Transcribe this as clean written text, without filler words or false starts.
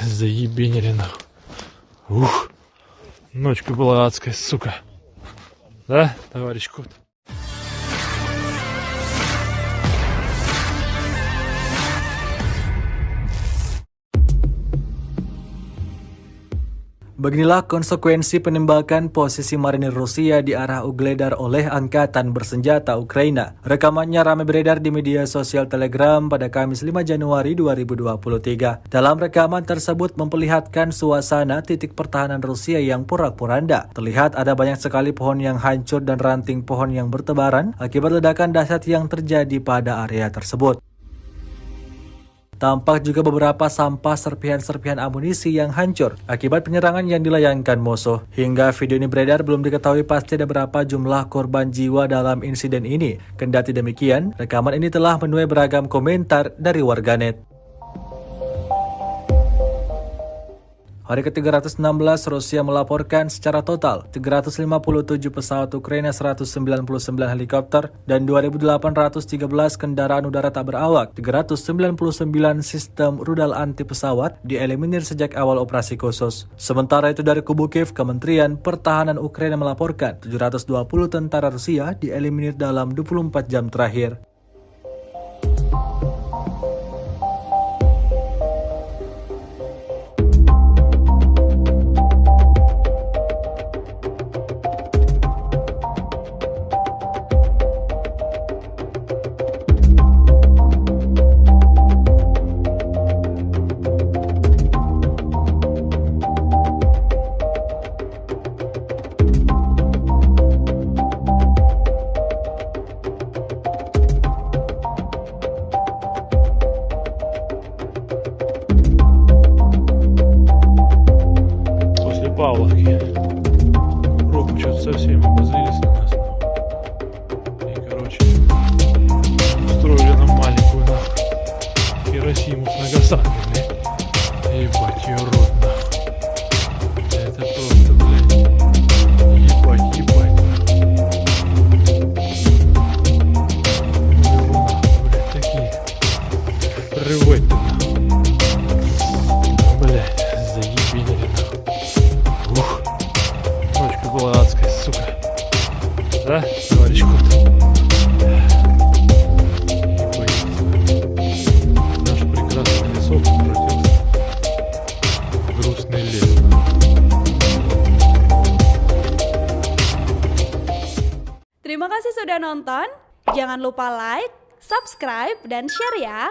заебенили нахуй. Ух, ночка была адская, сука. Да, товарищ кот? Beginilah konsekuensi penembakan posisi marinir Rusia di arah Ugledar oleh Angkatan Bersenjata Ukraina. Rekamannya ramai beredar di media sosial Telegram pada Kamis 5 Januari 2023. Dalam rekaman tersebut memperlihatkan suasana titik pertahanan Rusia yang porak-poranda. Terlihat ada banyak sekali pohon yang hancur dan ranting pohon yang bertebaran akibat ledakan dahsyat yang terjadi pada area tersebut. Tampak juga beberapa sampah serpihan-serpihan amunisi yang hancur akibat penyerangan yang dilayangkan musuh. Hingga video ini beredar belum diketahui pasti ada berapa jumlah korban jiwa dalam insiden ini. Kendati demikian, rekaman ini telah menuai beragam komentar dari warganet. Hari ke-316 Rusia melaporkan secara total 357 pesawat Ukraina, 199 helikopter, dan 2.813 kendaraan udara tak berawak. 399 sistem rudal anti pesawat dieliminir sejak awal operasi khusus. Sementara itu dari kubu Kiev, Kementerian Pertahanan Ukraina melaporkan 720 tentara Rusia dieliminir dalam 24 jam terakhir. Павловки. Руку что-то совсем обозлились на нас. И, короче, устроили нам маленькую нахуй Хиросиму с Нагасаки, блядь. Ебать ее рот, нахуй. Это просто, блядь. Ебать, ебать, нахуй. Нахуй, блядь, такие. Рывать-то, нахуй. Блядь, заебенили, нахуй. Ух, ночка была адская, сука. Да, товарищ кот? Наш прекрасный лесок превратился в грустный лес. Terima kasih sudah nonton. Jangan lupa like, subscribe, dan share ya.